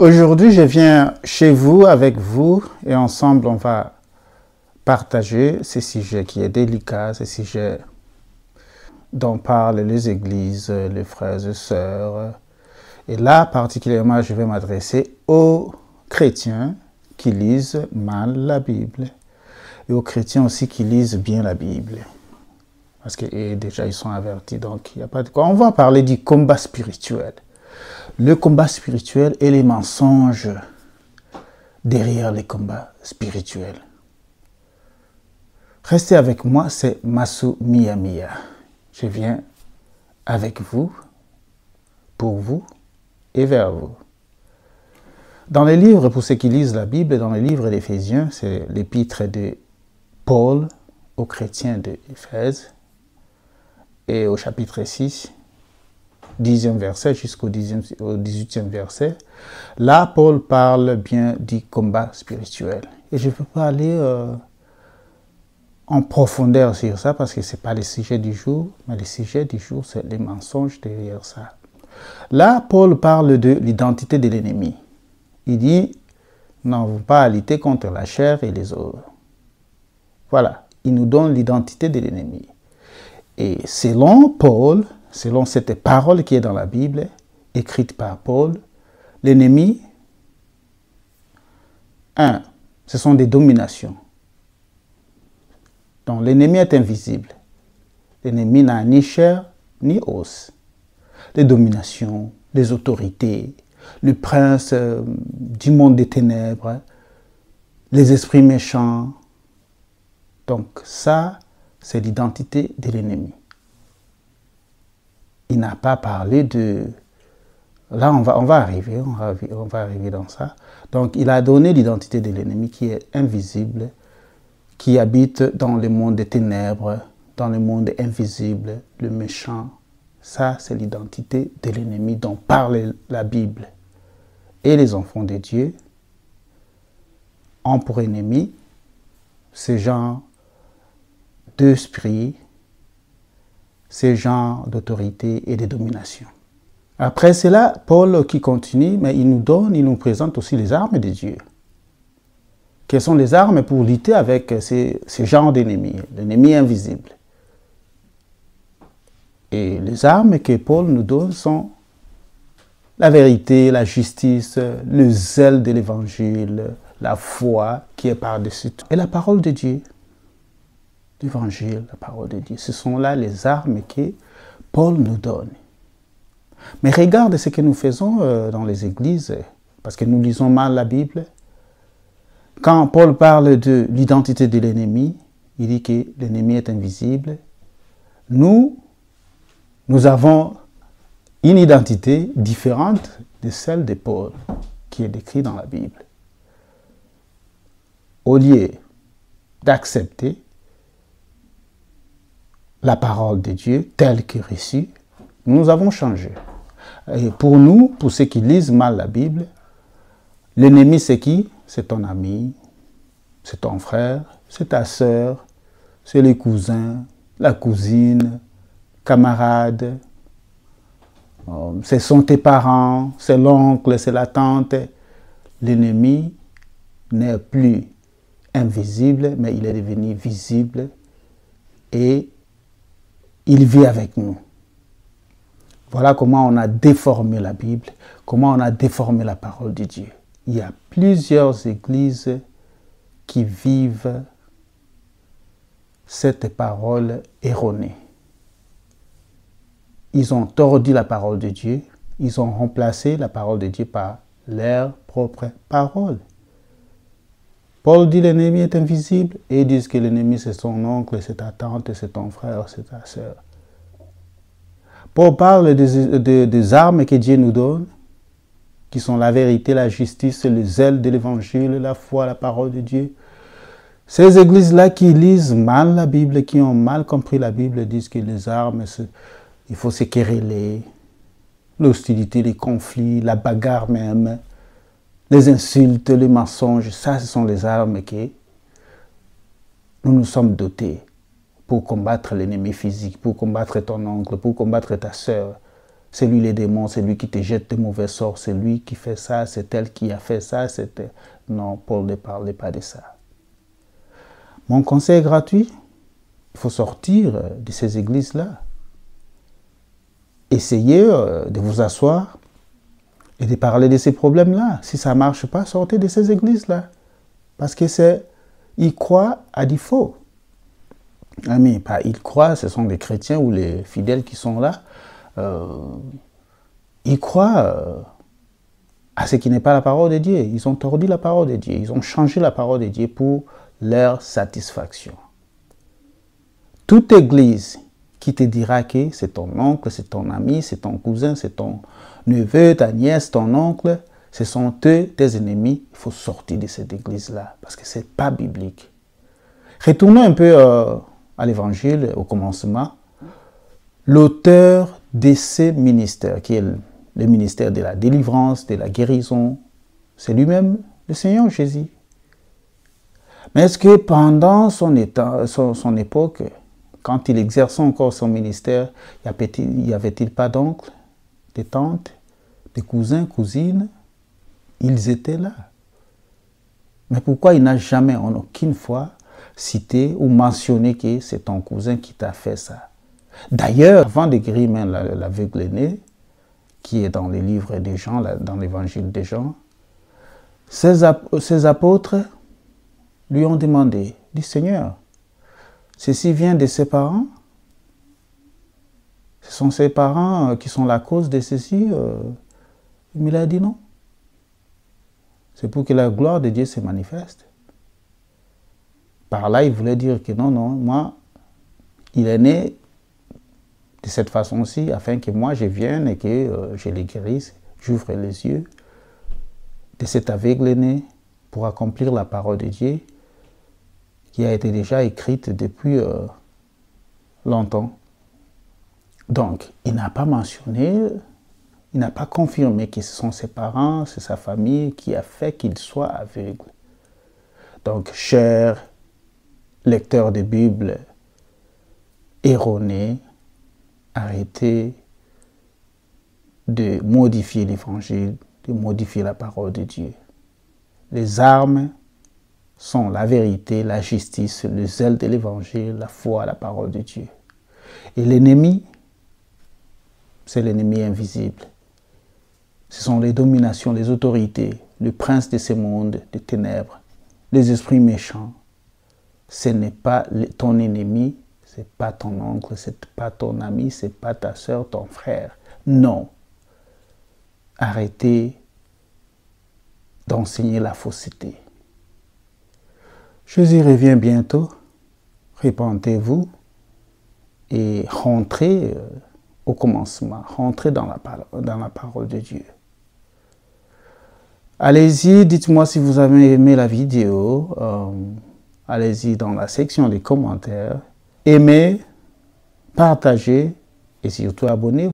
Aujourd'hui, je viens chez vous, avec vous, et ensemble, on va partager ce sujet qui est délicat, ce sujet dont parlent les églises, les frères et sœurs. Et là, particulièrement, je vais m'adresser aux chrétiens qui lisent mal la Bible et aux chrétiens aussi qui lisent bien la Bible. Parce que déjà, ils sont avertis, donc il n'y a pas de quoi. On va parler du combat spirituel. Le combat spirituel et les mensonges derrière les combats spirituels. Restez avec moi, c'est Masu Mia Mia. Je viens avec vous, pour vous et vers vous. Dans les livres, pour ceux qui lisent la Bible, dans les livres d'Éphésiens, c'est l'épître de Paul aux chrétiens d'Éphèse, et au chapitre 6, 10e verset jusqu'au 18e verset, là, Paul parle bien du combat spirituel. Et je ne peux pas aller en profondeur sur ça parce que ce n'est pas le sujet du jour, mais le sujet du jour, c'est les mensonges derrière ça. Là, Paul parle de l'identité de l'ennemi. Il dit, nous n'avons pas à lutter contre la chair et les os. Voilà, il nous donne l'identité de l'ennemi. Et selon Paul, selon cette parole qui est dans la Bible, écrite par Paul, l'ennemi, ce sont des dominations. Donc l'ennemi est invisible. L'ennemi n'a ni chair ni os. Les dominations, les autorités, le prince du monde des ténèbres, les esprits méchants. Donc ça, c'est l'identité de l'ennemi. Il n'a pas parlé de... Là, on va arriver dans ça. Donc, il a donné l'identité de l'ennemi qui est invisible, qui habite dans le monde des ténèbres, dans le monde invisible, le méchant. Ça, c'est l'identité de l'ennemi dont parle la Bible. Et les enfants de Dieu ont pour ennemi ces gens d'esprit, ces genres d'autorité et de domination. Après cela, Paul qui continue, mais il nous présente aussi les armes de Dieu. Quelles sont les armes pour lutter avec ces genres d'ennemis, l'ennemi invisible? Et les armes que Paul nous donne sont la vérité, la justice, le zèle de l'évangile, la foi qui est par-dessus tout, et la parole de Dieu. L'évangile, la parole de Dieu. Ce sont là les armes que Paul nous donne. Mais regarde ce que nous faisons dans les églises, parce que nous lisons mal la Bible. Quand Paul parle de l'identité de l'ennemi, il dit que l'ennemi est invisible. Nous avons une identité différente de celle de Paul, qui est décrite dans la Bible. Au lieu d'accepter la parole de Dieu telle que reçue, nous avons changé. Et pour nous, pour ceux qui lisent mal la Bible, l'ennemi c'est qui? C'est ton ami, c'est ton frère, c'est ta sœur, c'est les cousins, la cousine, camarade, ce sont tes parents, c'est l'oncle, c'est la tante. L'ennemi n'est plus invisible, mais il est devenu visible et il vit avec nous. Voilà comment on a déformé la Bible, comment on a déformé la parole de Dieu. Il y a plusieurs églises qui vivent cette parole erronée. Ils ont tordu la parole de Dieu, ils ont remplacé la parole de Dieu par leur propre parole. Paul dit l'ennemi est invisible et ils disent que l'ennemi c'est son oncle, c'est ta tante, c'est ton frère, c'est ta sœur. Paul parle des armes que Dieu nous donne, qui sont la vérité, la justice, le zèle de l'évangile, la foi, la parole de Dieu. Ces églises-là qui lisent mal la Bible, qui ont mal compris la Bible, disent que les armes, il faut se quereller, l'hostilité, les conflits, la bagarre même, les insultes, les mensonges, ça ce sont les armes que nous nous sommes dotés pour combattre l'ennemi physique, pour combattre ton oncle, pour combattre ta sœur. c'est lui les démons, c'est lui qui te jette de mauvais sorts, c'est lui qui fait ça, c'est elle qui a fait ça, c'était... Non, Paul ne parlait pas de ça. Mon conseil est gratuit. Il faut sortir de ces églises-là. Essayez de vous asseoir et de parler de ces problèmes-là. Si ça ne marche pas, sortez de ces églises-là. Parce que ils croient à défaut. Mais pas ils croient, ce sont les chrétiens ou les fidèles qui sont là. Ils croient à ce qui n'est pas la parole de Dieu. Ils ont tordu la parole de Dieu. Ils ont changé la parole de Dieu pour leur satisfaction. Toute église qui te dira que c'est ton oncle, c'est ton ami, c'est ton cousin, c'est ton neveu, ta nièce, ton oncle, ce sont eux tes ennemis, il faut sortir de cette église-là parce que ce n'est pas biblique. Retournons un peu à l'évangile, au commencement. L'auteur de ces ministères, qui est le ministère de la délivrance, de la guérison, c'est lui-même, le Seigneur Jésus. Mais est-ce que pendant son époque, quand il exerçait encore son ministère, y avait-il pas d'oncles, de tantes, de cousins, cousines? Ils étaient là. Mais pourquoi il n'a jamais, en aucune fois, cité ou mentionné que c'est ton cousin qui t'a fait ça? D'ailleurs, avant de guérir même l'aveugle-né, qui est dans les livres des Jean, dans l'évangile des Jean, ses apôtres lui ont demandé, dit Seigneur, ceci vient de ses parents? Ce sont ses parents qui sont la cause de ceci? Mais il a dit non. C'est pour que la gloire de Dieu se manifeste. Par là, il voulait dire que non, moi, il est né de cette façon-ci, afin que moi, je vienne et que je les guérisse, j'ouvre les yeux de cet aveugle-né pour accomplir la parole de Dieu qui a été déjà écrite depuis longtemps. Donc, il n'a pas mentionné, il n'a pas confirmé que ce sont ses parents, c'est sa famille qui a fait qu'il soit aveugle. Donc, cher lecteur de Bible erroné, arrêtez de modifier l'évangile, de modifier la parole de Dieu. Les armes sont la vérité, la justice, le zèle de l'évangile, la foi, la parole de Dieu. Et l'ennemi, c'est l'ennemi invisible. Ce sont les dominations, les autorités, le prince de ce monde de ténèbres, les esprits méchants. Ce n'est pas ton ennemi, ce n'est pas ton oncle, ce n'est pas ton ami, ce n'est pas ta soeur, ton frère. Non. Arrêtez d'enseigner la fausseté. Jésus revient bientôt. Répentez-vous et rentrez au commencement. Rentrez dans la parole de Dieu. Allez-y, dites-moi si vous avez aimé la vidéo. Allez-y dans la section des commentaires. Aimez, partagez et surtout abonnez-vous.